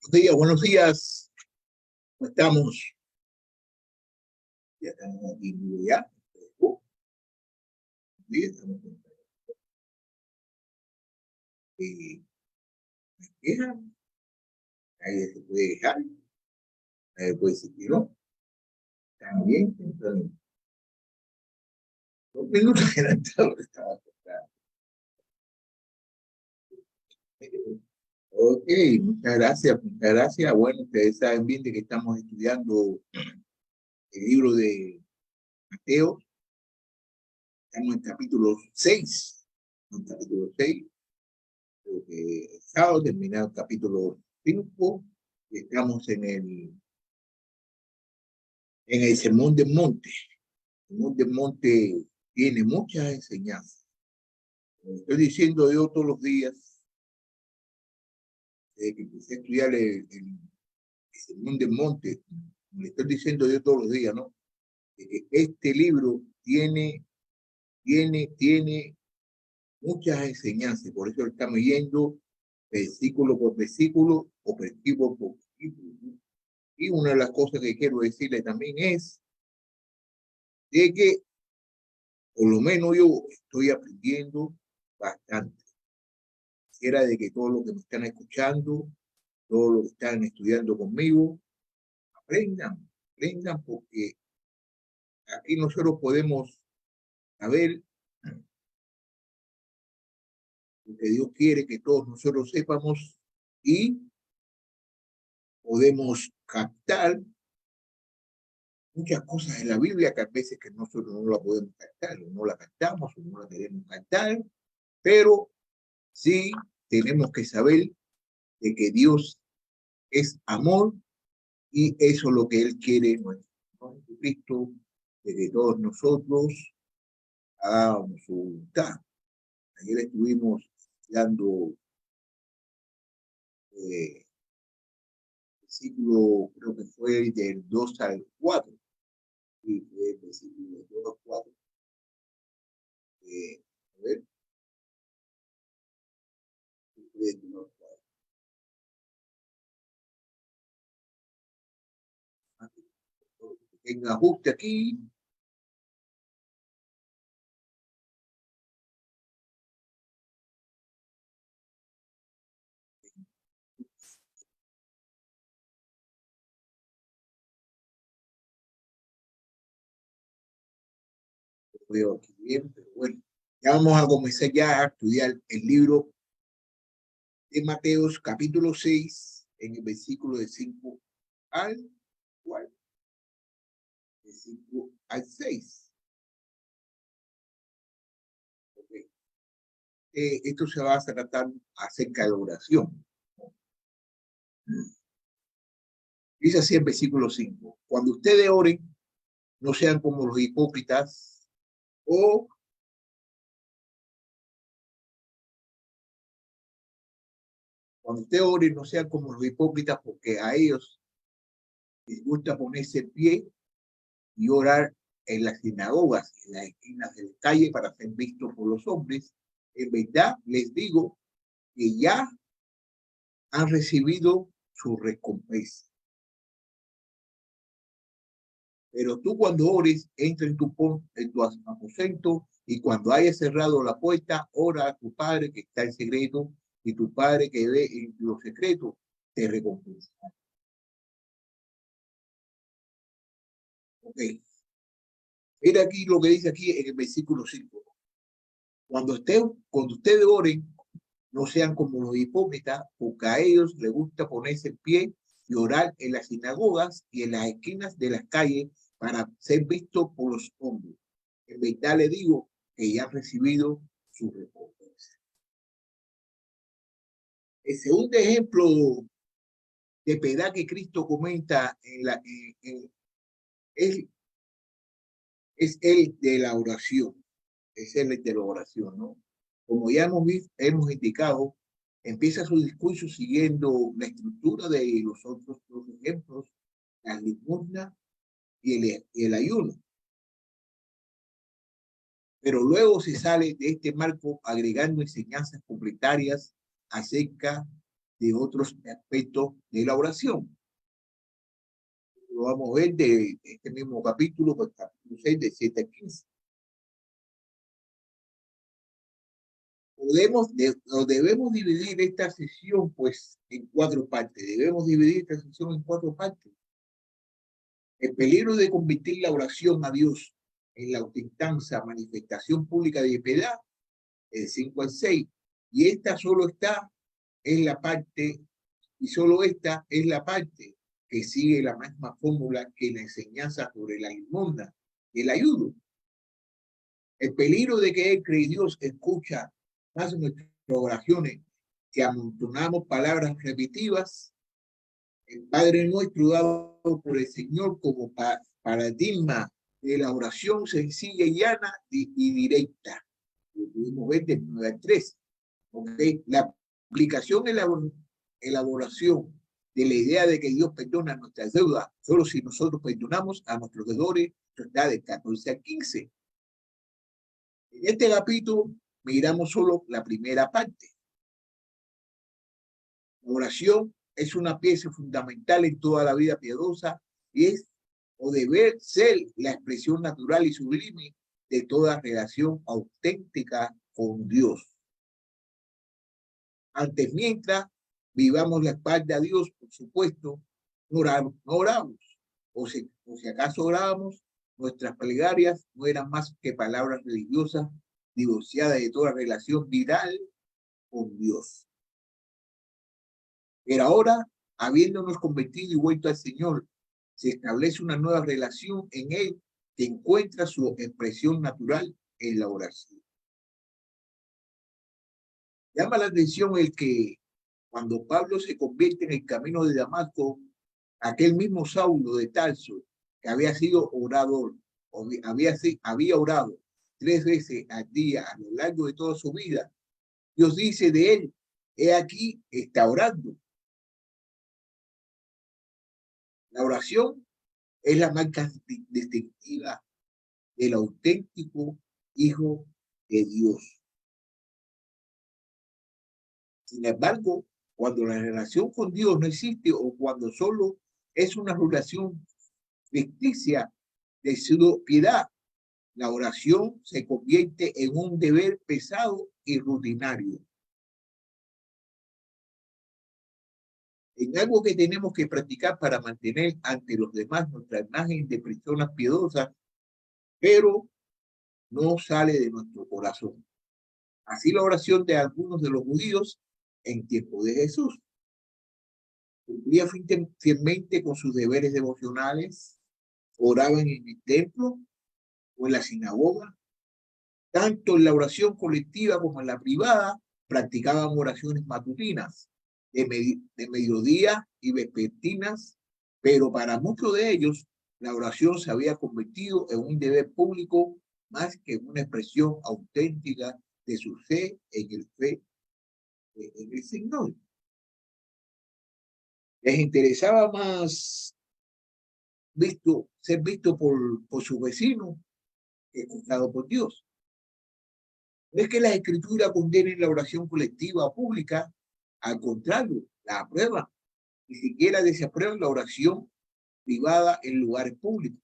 Buenos días. ¿Cómo estamos? Ya estamos aquí, ya. Bien, estamos aquí. Queja, nadie se puede dejar, nadie puede decir que no. Estamos bien, entonces, 2 minutos adelantado estaba acostado. Ok, muchas gracias, muchas gracias. Bueno, ustedes saben bien de que estamos estudiando el libro de Mateo. Estamos en capítulo 6. En capítulo 6. Creo que el sábado terminado el capítulo 5. Y estamos en el Sermón del Monte. El Sermón del Monte tiene muchas enseñanzas. Como estoy diciendo yo todos los días, desde que empecé a estudiar el Sermón del Monte, como le estoy diciendo yo todos los días, ¿no? Este libro tiene muchas enseñanzas, por eso estamos yendo versículo por versículo o versículo por versículo, ¿no? Y una de las cosas que quiero decirle también es de que por lo menos yo estoy aprendiendo bastante. Quisiera de que todos los que me están escuchando, todos los que están estudiando conmigo, aprendan, porque aquí nosotros podemos saber lo que Dios quiere que todos nosotros sepamos y podemos captar muchas cosas en la Biblia que a veces que nosotros no la podemos captar, o no la captamos, o no la queremos captar, pero sí tenemos que saber de que Dios es amor y eso es lo que Él quiere en nuestro Jesucristo, de que todos nosotros hagamos su voluntad. Ayer estuvimos dando versículo, creo que fue del 2 al 4, y fue el versículo del 2 al 4. A ver, en ajuste aquí. Veo aquí bien, pero bueno, ya vamos a comenzar ya a estudiar el libro de Mateos capítulo 6 en el versículo de 5 al 4, de 5 al 6. Okay. Esto se va a tratar acerca de la oración. Dice así el versículo 5: cuando ustedes oren, no sean como los hipócritas o cuando ustedes oren, no sean como los hipócritas, porque a ellos les gusta ponerse en pie y orar en las sinagogas, en las esquinas de la calle para ser vistos por los hombres. En verdad les digo que ya han recibido su recompensa. Pero tú cuando ores, entra en tu aposento y cuando hayas cerrado la puerta, ora a tu Padre que está en secreto y tu Padre que ve en lo secreto te recompensa. Ok. Mira aquí lo que dice aquí en el versículo 5. Cuando ustedes oren, no sean como los hipócritas, porque a ellos les gusta ponerse en pie y orar en las sinagogas y en las esquinas de las calles para ser vistos por los hombres. En verdad le digo que ya han recibido su recompensa. El segundo ejemplo de piedad que Cristo comenta es el de la oración. Es el de la oración, ¿no? Como ya hemos indicado, empieza su discurso siguiendo la estructura de los otros 2 ejemplos, la limosna y el ayuno. Pero luego se sale de este marco agregando enseñanzas complementarias acerca de otros aspectos de la oración. Lo vamos a ver de este mismo capítulo, pues, capítulo 6, de 7 a 15. Debemos dividir esta sesión, pues, en 4 partes. Debemos dividir esta sesión en 4 partes. El peligro de convertir la oración a Dios en la auténtica manifestación pública de piedad, el 5 al 6. Y esta solo está en la parte, y solo esta es la parte que sigue la misma fórmula que la enseñanza sobre la limosna y el ayuno. El peligro de que el cree Dios escucha más nuestras oraciones si amontonamos palabras repetitivas. El Padre Nuestro dado por el Señor como paradigma de la oración sencilla y llana y directa. Lo pudimos ver del 9 al 13. ¿Okay? La aplicación en la elaboración de la idea de que Dios perdona nuestras deudas solo si nosotros perdonamos a nuestros deudores está del 14 al 15. En este capítulo miramos solo la primera parte. La oración es una pieza fundamental en toda la vida piadosa y es o debe ser la expresión natural y sublime de toda relación auténtica con Dios. Antes, mientras vivamos la espalda a Dios, por supuesto, no oramos. O si acaso orábamos, nuestras plegarias no eran más que palabras religiosas divorciadas de toda relación vital con Dios. Pero ahora, habiéndonos convertido y vuelto al Señor, se establece una nueva relación en Él que encuentra su expresión natural en la oración. Llama la atención el que cuando Pablo se convierte en el camino de Damasco, aquel mismo Saulo de Tarso, que había sido orador, había orado 3 veces al día a lo largo de toda su vida, Dios dice de él, he aquí, está orando. La oración es la marca distintiva del auténtico Hijo de Dios. Sin embargo, cuando la relación con Dios no existe o cuando solo es una relación ficticia de su piedad, la oración se convierte en un deber pesado y rutinario. En algo que tenemos que practicar para mantener ante los demás nuestra imagen de personas piadosas, pero no sale de nuestro corazón. Así la oración de algunos de los judíos en tiempo de Jesús. Cumplía fielmente con sus deberes devocionales, oraban en el templo o en la sinagoga. Tanto en la oración colectiva como en la privada, practicaban oraciones matutinas, de mediodía y vespertinas, pero para muchos de ellos la oración se había convertido en un deber público más que en una expresión auténtica de su fe en el Señor. Les interesaba más ser visto por su vecino que escuchado por Dios. No es que las escrituras condenen la oración colectiva o pública, al contrario, la aprueban. Ni siquiera desaprueban la oración privada en lugares públicos.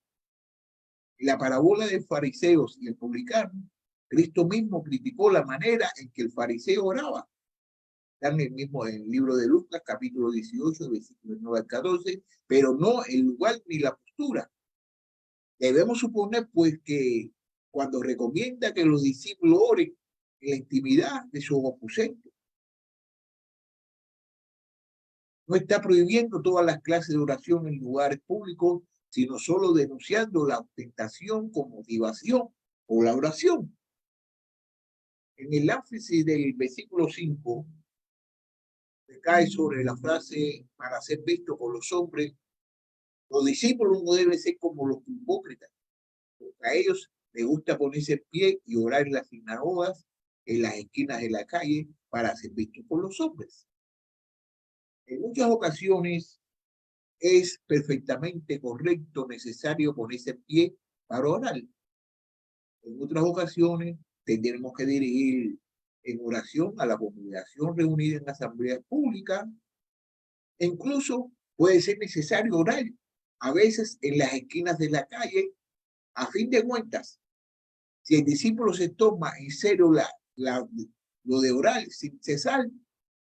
En la parábola de fariseos y el publicano, Cristo mismo criticó la manera en que el fariseo oraba. Está en el libro de Lucas, capítulo 18, versículos 9 al 14, pero no el lugar ni la postura. Debemos suponer, pues, que cuando recomienda que los discípulos oren en la intimidad de sus aposentos, no está prohibiendo todas las clases de oración en lugares públicos, sino solo denunciando la ostentación con motivación o la oración. En el énfasis del versículo 5, cae sobre la frase para ser visto por los hombres. Los discípulos no deben ser como los hipócritas, porque a ellos les gusta ponerse en pie y orar en las sinagogas, en las esquinas de la calle, para ser vistos por los hombres. En muchas ocasiones es perfectamente correcto, necesario ponerse en pie para orar. En otras ocasiones tendremos que dirigir en oración a la congregación reunida en asamblea pública Incluso puede ser necesario orar, a veces en las esquinas de la calle. A fin de cuentas, si el discípulo se toma en serio lo de orar sin cesar,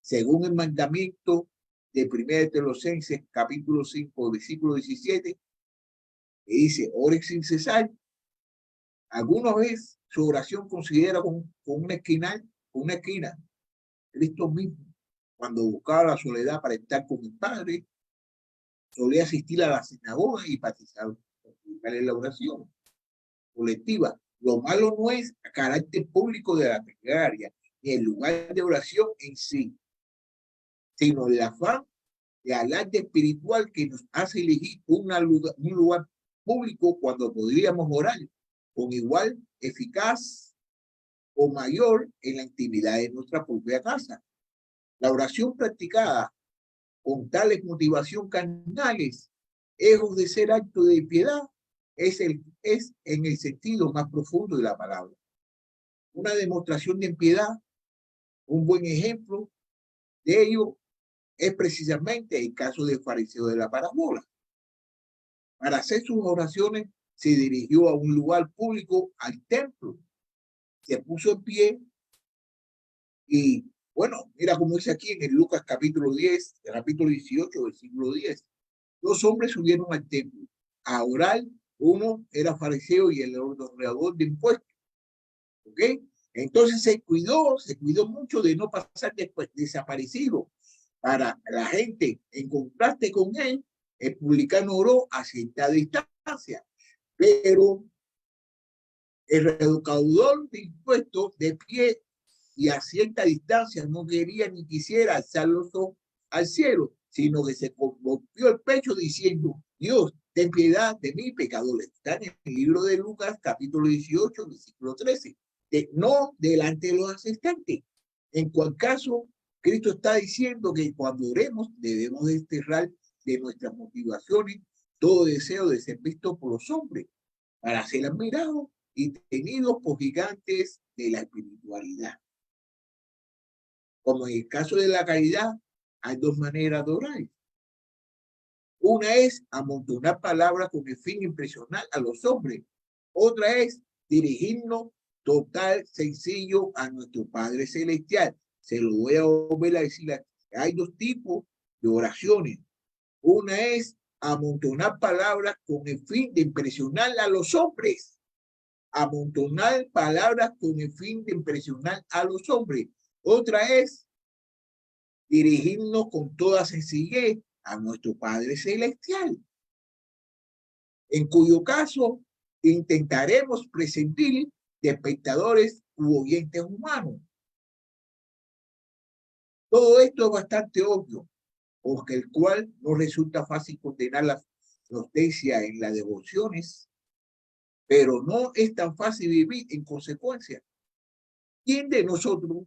según el mandamiento de 1 Tesalonicenses, capítulo 5, versículo 17, que dice, ore sin cesar, alguna vez su oración considera con una esquina, Cristo mismo, cuando buscaba la soledad para estar con el Padre, solía asistir a la sinagoga y participar en la oración colectiva. Lo malo no es el carácter público de la plegaria, ni el lugar de oración en sí, sino el afán de alarde espiritual que nos hace elegir un lugar público cuando podríamos orar con igual eficaz o mayor en la intimidad de nuestra propia casa. La oración practicada con tales motivación carnales, lejos de ser acto de piedad, es en el sentido más profundo de la palabra. Una demostración de piedad, un buen ejemplo de ello es precisamente el caso del fariseo de la parábola. Para hacer sus oraciones se dirigió a un lugar público, al templo, se puso en pie y, bueno, mira cómo dice aquí en el Lucas capítulo 10, capítulo 18, versículo 10. Dos hombres subieron al templo a orar. Uno era fariseo y el otro recaudador de impuestos. ¿Ok? Entonces se cuidó mucho de no pasar después desaparecido para la gente. En contraste con él, el publicano oró a cierta distancia, pero el recaudador de impuestos de pie y a cierta distancia no quería ni quisiera alzar los ojos al cielo, sino que se conmovió el pecho diciendo, Dios, ten piedad de mí, pecador. Está en el libro de Lucas, capítulo 18, versículo 13. No delante de los asistentes. En cual caso, Cristo está diciendo que cuando oremos debemos desterrar de nuestras motivaciones todo deseo de ser visto por los hombres, para ser admirados y tenidos por gigantes de la espiritualidad. Como en el caso de la caridad, hay dos maneras de orar. Una es amontonar palabras con el fin de impresionar a los hombres. Otra es dirigirnos total, sencillo a nuestro Padre Celestial. Se lo voy a volver a decir aquí. Hay dos tipos de oraciones. Una es amontonar palabras con el fin de impresionar a los hombres. Amontonar palabras con el fin de impresionar a los hombres. Otra es dirigirnos con toda sencillez a nuestro Padre Celestial, en cuyo caso intentaremos prescindir de espectadores u oyentes humanos. Todo esto es bastante obvio, porque el cual no resulta fácil condenar la inocencia en las devociones, pero no es tan fácil vivir en consecuencia. ¿Quién de nosotros,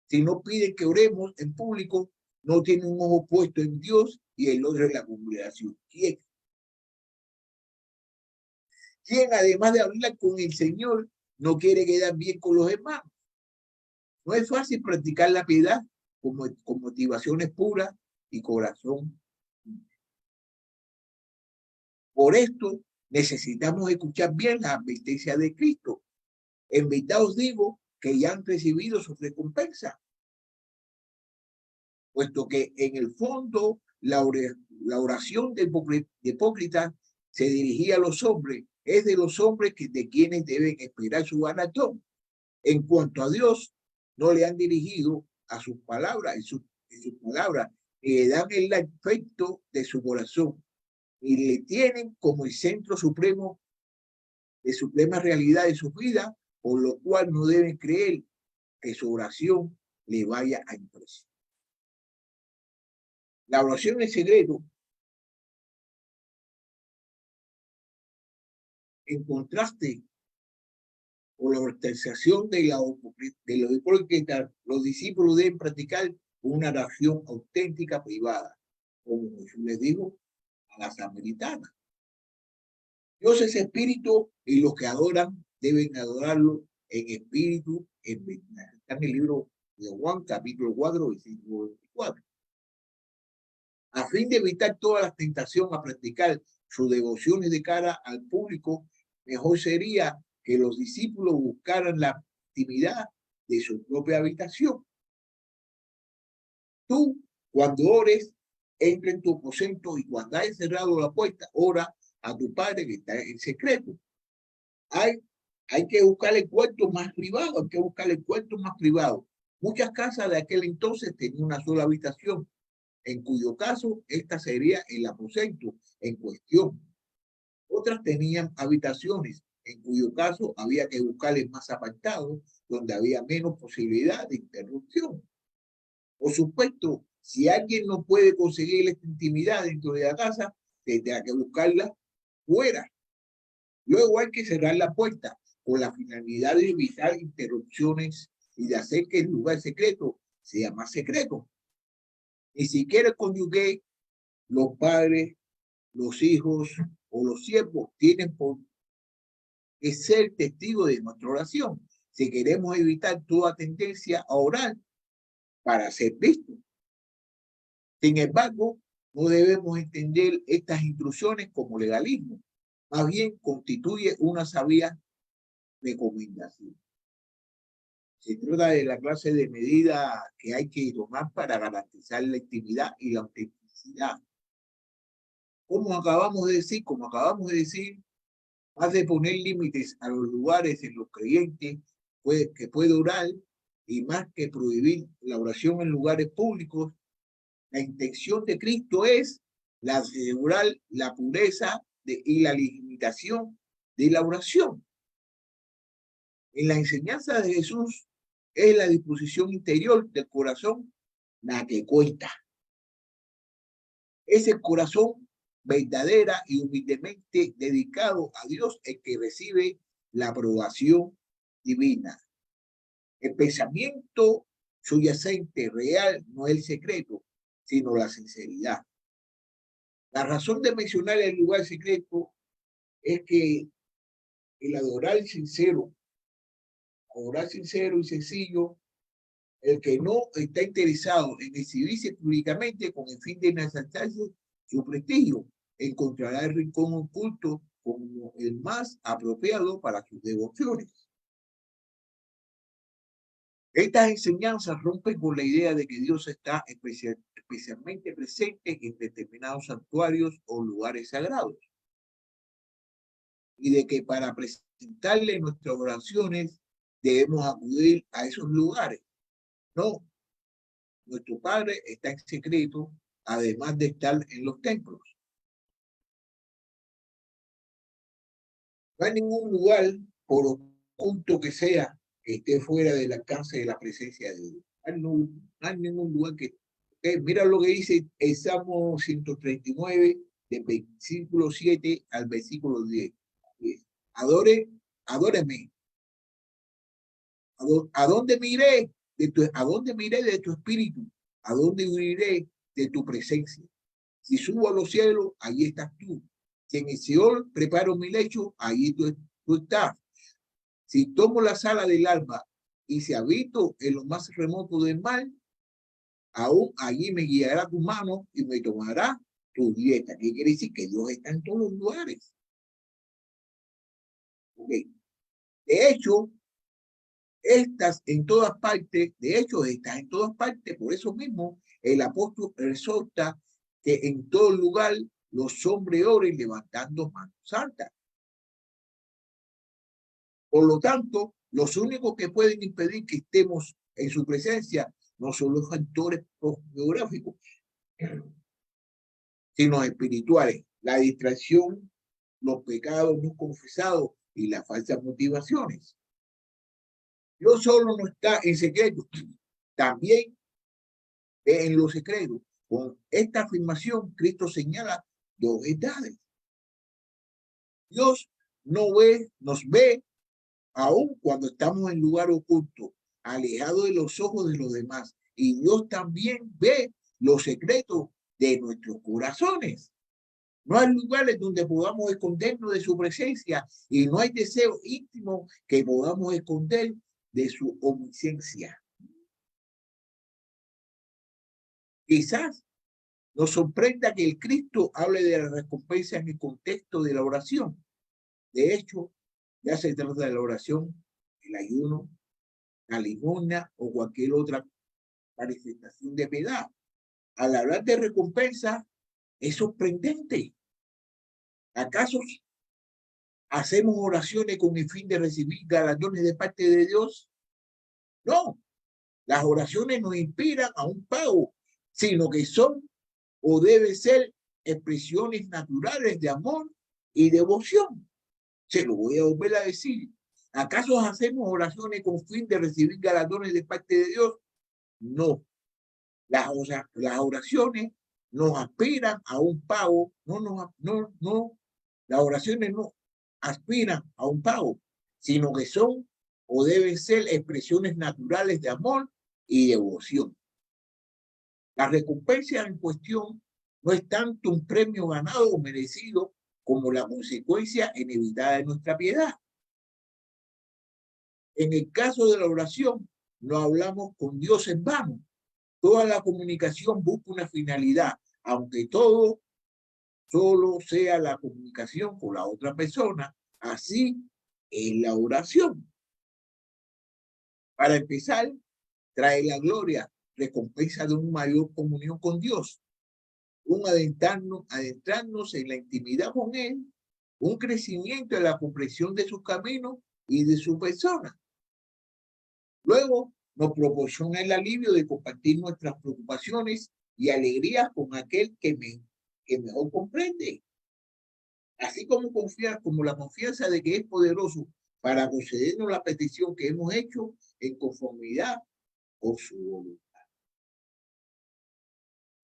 si no pide que oremos en público, no tiene un ojo puesto en Dios y el otro en la congregación? ¿Quién? ¿Quién, además de hablar con el Señor, no quiere quedar bien con los hermanos? No es fácil practicar la piedad con motivaciones puras y corazón. Por esto necesitamos escuchar bien la advertencia de Cristo. En verdad os digo que ya han recibido su recompensa, puesto que en el fondo la oración de hipócrita se dirigía a los hombres, es de los hombres de quienes deben esperar su galardón. En cuanto a Dios, no le han dirigido a sus palabras, en sus palabras, ni le dan el afecto de su corazón, y le tienen como el centro supremo de suprema realidad de su vida, por lo cual no deben creer que su oración le vaya a impresionar. La oración en secreto, en contraste con la organización de los hipócritas, los discípulos deben practicar una oración auténtica privada, como Jesús les dijo a la samaritana. Dios es espíritu y los que adoran deben adorarlo en espíritu, en verdad. Está en el libro de Juan, capítulo 4, versículo 24. A fin de evitar toda la tentación a practicar sus devociones de cara al público, mejor sería que los discípulos buscaran la intimidad de su propia habitación. Tú, cuando ores, entra en tu aposento y cuando hayas cerrado la puerta, ora a tu Padre que está en secreto. Hay que buscar el cuarto más privado, hay que buscar el cuarto más privado. Muchas casas de aquel entonces tenían una sola habitación, en cuyo caso esta sería el aposento en cuestión. Otras tenían habitaciones, en cuyo caso había que buscarles más apartados, donde había menos posibilidad de interrupción. Por supuesto, si alguien no puede conseguir esta intimidad dentro de la casa, tendrá que buscarla fuera. Luego hay que cerrar la puerta con la finalidad de evitar interrupciones y de hacer que el lugar secreto sea más secreto. Ni siquiera el cónyuge, los padres, los hijos o los siervos tienen por qué ser testigos de nuestra oración si queremos evitar toda tendencia a orar para ser vistos. Sin embargo, no debemos entender estas instrucciones como legalismo. Más bien constituye una sabia recomendación. Se trata de la clase de medida que hay que tomar para garantizar la intimidad y la autenticidad. Como acabamos de decir, más de poner límites a los lugares en los creyentes que puede orar y más que prohibir la oración en lugares públicos, la intención de Cristo es la asegurar la pureza y la limitación de la oración. En la enseñanza de Jesús es la disposición interior del corazón la que cuenta. Es el corazón verdadera y humildemente dedicado a Dios el que recibe la aprobación divina. El pensamiento subyacente real no es el secreto, sino la sinceridad. La razón de mencionar el lugar secreto es que el adorar sincero y sencillo, el que no está interesado en exhibirse públicamente con el fin de ensalzarse su prestigio, encontrará el rincón oculto como el más apropiado para sus devociones. Estas enseñanzas rompen con la idea de que Dios está especialmente presente en determinados santuarios o lugares sagrados y de que para presentarle nuestras oraciones debemos acudir a esos lugares. No, nuestro Padre está en secreto, además de estar en los templos. No hay ningún lugar, por oculto que sea, que esté fuera del alcance de la presencia de Dios. No hay ningún lugar que... mira lo que dice el Salmo 139, del versículo 7 al versículo 10. Adóreme. ¿A dónde miré? ¿A dónde miré de tu espíritu? ¿A dónde huiré de tu presencia? Si subo a los cielos, allí estás tú. Si en el Seol preparo mi lecho, allí tú estás. Si tomo la sala del alba y si habito en lo más remoto del mar, aún allí me guiará tu mano y me tomará tu dieta. ¿Qué quiere decir? Que Dios está en todos los lugares. Okay. De hecho, estás en todas partes, por eso mismo el apóstol exhorta que en todo lugar los hombres oren levantando manos altas. Por lo tanto, los únicos que pueden impedir que estemos en su presencia no son los factores geográficos, sino espirituales, la distracción, los pecados no confesados y las falsas motivaciones. Dios solo no está en secreto, también en lo secreto. Con esta afirmación, Cristo señala dos verdades. Dios nos ve aun cuando estamos en lugar oculto, alejado de los ojos de los demás. Y Dios también ve los secretos de nuestros corazones. No hay lugares donde podamos escondernos de su presencia y no hay deseo íntimo que podamos esconder de su omnisciencia. Quizás nos sorprenda que el Cristo hable de la recompensa en el contexto de la oración. De hecho, ya se trata de la oración, el ayuno, la limosna o cualquier otra manifestación de piedad. Al hablar de recompensa, es sorprendente. ¿Acaso hacemos oraciones con el fin de recibir galardones de parte de Dios? No, las oraciones no inspiran a un pago, sino que son o deben ser expresiones naturales de amor y devoción. Se lo voy a volver a decir. ¿Acaso hacemos oraciones con fin de recibir galardones de parte de Dios? No. Las oraciones nos aspiran a un pago, no, las oraciones no aspiran a un pago, sino que son o deben ser expresiones naturales de amor y devoción. La recompensa en cuestión no es tanto un premio ganado o merecido como la consecuencia inevitada de nuestra piedad. En el caso de la oración, no hablamos con Dios en vano. Toda la comunicación busca una finalidad, aunque todo solo sea la comunicación con la otra persona. Así es la oración. Para empezar, trae la gloria, recompensa de una mayor comunión con Dios, un adentrarnos en la intimidad con Él, un crecimiento en la comprensión de sus caminos y de su persona. Luego, nos proporciona el alivio de compartir nuestras preocupaciones y alegrías con aquel que mejor comprende. Así como la confianza de que es poderoso para concedernos la petición que hemos hecho en conformidad con su voluntad.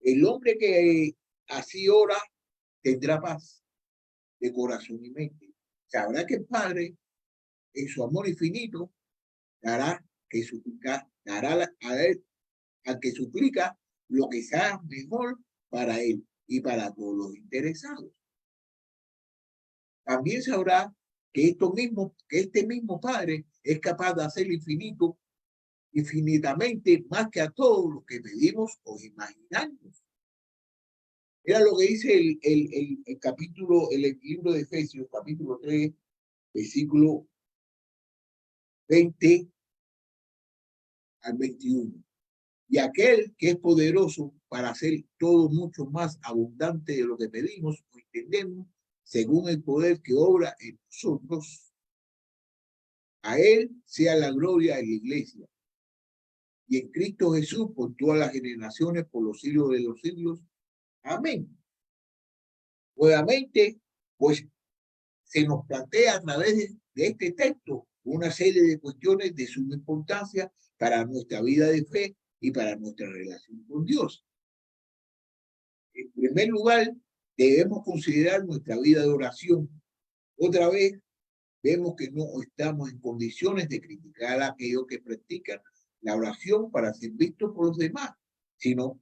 El hombre que así ora tendrá paz de corazón y mente. Sabrá que el Padre, en su amor infinito, dará a él, al que suplica lo que sea mejor para él y para todos los interesados. También sabrá que este mismo Padre es capaz de hacer infinitamente más que a todos los que pedimos o imaginamos. Era lo que dice el capítulo, el libro de Efesios, capítulo 3, versículo 20 al 21. Y aquel que es poderoso para hacer todo mucho más abundante de lo que pedimos o entendemos, según el poder que obra en nosotros, a él sea la gloria en la iglesia y en Cristo Jesús por todas las generaciones, por los siglos de los siglos. Amén. Nuevamente, pues se nos plantea a través de este texto una serie de cuestiones de suma importancia para nuestra vida de fe y para nuestra relación con Dios. En primer lugar, debemos considerar nuestra vida de oración. Otra vez, vemos que no estamos en condiciones de criticar a aquellos que practican la oración para ser vistos por los demás, sino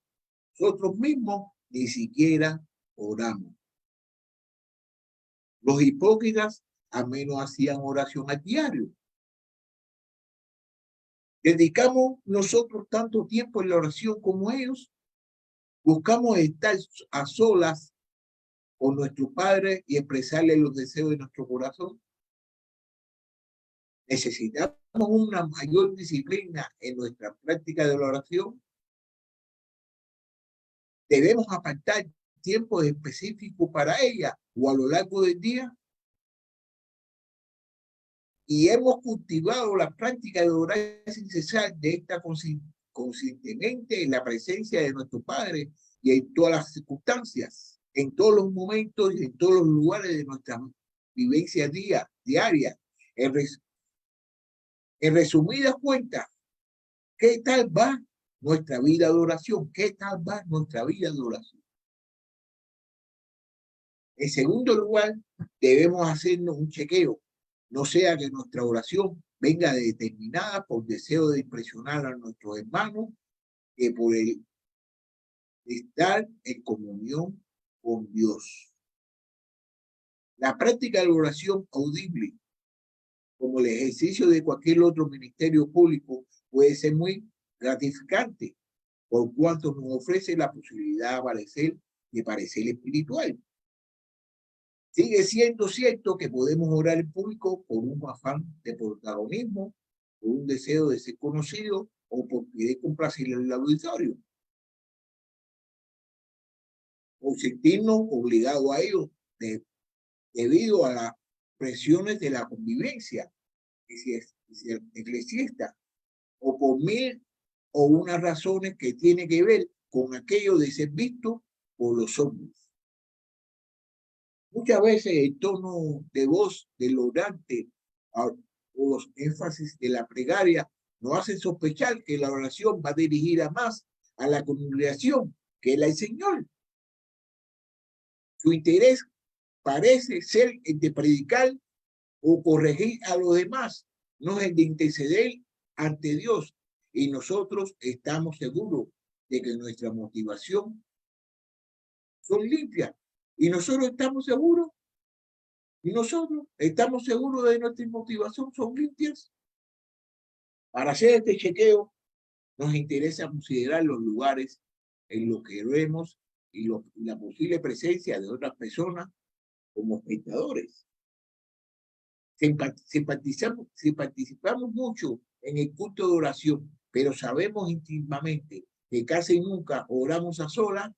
nosotros mismos ni siquiera oramos. Los hipócritas al menos hacían oración a diario. ¿Dedicamos nosotros tanto tiempo en la oración como ellos? ¿Buscamos estar a solas con nuestro Padre y expresarle los deseos de nuestro corazón? ¿Necesitamos una mayor disciplina en nuestra práctica de la oración? ¿Debemos apartar tiempo específico para ella o a lo largo del día? Y hemos cultivado la práctica de orar sin cesar de esta consistentemente en la presencia de nuestro Padre y en todas las circunstancias, en todos los momentos y en todos los lugares de nuestra vivencia diaria. En resumidas cuentas, ¿qué tal va nuestra vida de oración? ¿Qué tal va nuestra vida de oración? En segundo lugar, debemos hacernos un chequeo, no sea que nuestra oración venga determinada por deseo de impresionar a nuestros hermanos que por el estar en comunión con Dios. La práctica de la oración audible, como el ejercicio de cualquier otro ministerio público, puede ser muy gratificante. por cuanto nos ofrece la posibilidad de parecer espiritual. Sigue siendo cierto que podemos orar en público por un afán de protagonismo, por un deseo de ser conocido o por querer complacer al auditorio, o sentirnos obligados a ello debido a las presiones de la convivencia eclesiástica, o por mil o unas razones que tienen que ver con aquello de ser visto por los hombres. Muchas veces el tono de voz del orante o los énfasis de la plegaria nos hacen sospechar que la oración va dirigida más a la congregación que al Señor. Su interés parece ser el de predicar o corregir a los demás, no es el de interceder ante Dios. Y nosotros estamos seguros de que nuestra motivación son limpias. Y nosotros estamos seguros de que nuestra motivación son limpias. Para hacer este chequeo, nos interesa considerar los lugares en los que vemos y la posible presencia de otras personas como espectadores. Si participamos mucho en el culto de oración, pero sabemos íntimamente que casi nunca oramos a solas,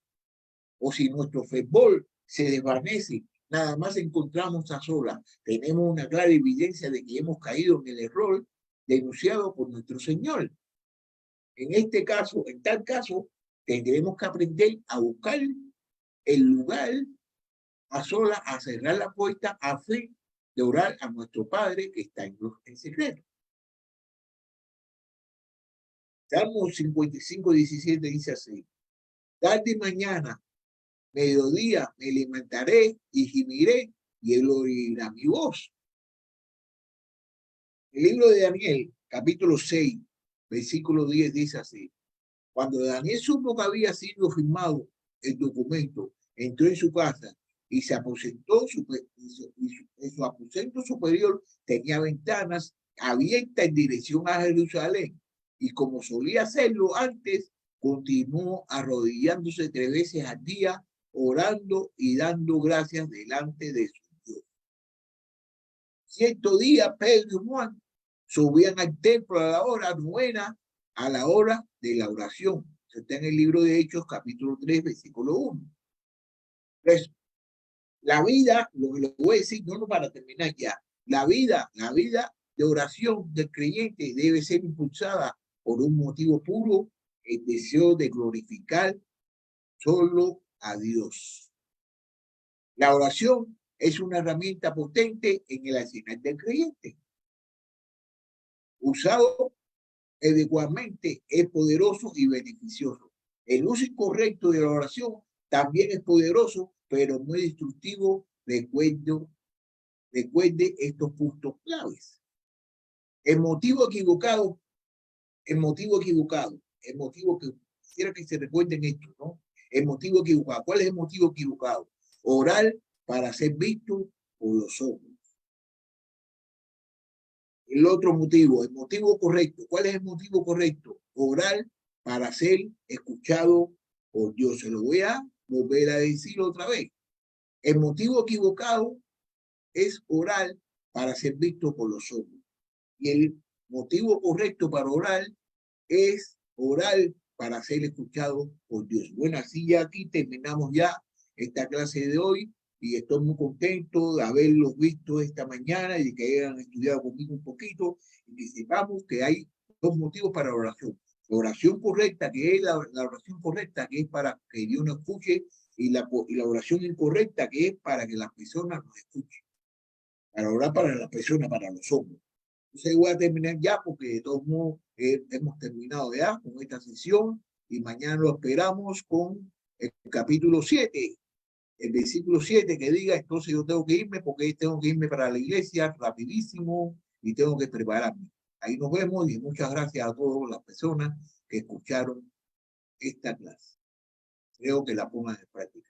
o si nuestro fervor se desvanece, nada más encontramos a solas, tenemos una clara evidencia de que hemos caído en el error denunciado por nuestro Señor. En tal caso, tendremos que aprender a buscar el lugar a solas, a cerrar la puerta a fin de orar a nuestro Padre que está en secreto. Salmo 55:17 dice así: tarde y mañana, mediodía, me levantaré y gimiré, y él oirá mi voz. El libro de Daniel, capítulo 6, versículo 10 dice así: cuando Daniel supo que había sido firmado el documento, entró en su casa y se aposentó, en su aposento superior tenía ventanas abiertas en dirección a Jerusalén, y como solía hacerlo antes, continuó arrodillándose 3 veces al día, orando y dando gracias delante de su Dios. Cierto día, Pedro y Juan subían al templo a la hora novena, a la hora de la oración. Eso está en el libro de Hechos, capítulo 3, versículo 1. Entonces, la vida, lo voy a decir, no para terminar ya, la vida de oración del creyente debe ser impulsada por un motivo puro, el deseo de glorificar solo a Dios. La oración es una herramienta potente en el arsenal del creyente. Usado adecuadamente es poderoso y beneficioso. El uso incorrecto de la oración también es poderoso, pero muy destructivo. Recuerde estos puntos claves. El motivo que quisiera que se recuerden esto, ¿no? El motivo equivocado. ¿Cuál es el motivo equivocado? Orar para ser visto por los ojos. El otro motivo, el motivo correcto. ¿Cuál es el motivo correcto? Orar para ser escuchado por Dios. Se lo voy a volver a decir otra vez. El motivo equivocado es orar para ser visto por los hombres. Y el motivo correcto para orar es orar para ser escuchado por Dios. Bueno, así ya aquí terminamos ya esta clase de hoy, y estoy muy contento de haberlos visto esta mañana y de que hayan estudiado conmigo un poquito, y que sepamos que hay 2 motivos para la oración. La oración correcta, que es la oración correcta, que es para que Dios nos escuche, y la oración incorrecta, que es para que las personas nos escuchen. Para orar para las personas, para los hombres. Entonces voy a terminar ya, porque de todos modos hemos terminado ya con esta sesión, y mañana lo esperamos con el capítulo 7, el versículo 7, que diga: entonces yo tengo que irme, porque tengo que irme para la iglesia rapidísimo y tengo que prepararme. Ahí nos vemos, y muchas gracias a todas las personas que escucharon esta clase. Creo que la pongan en práctica.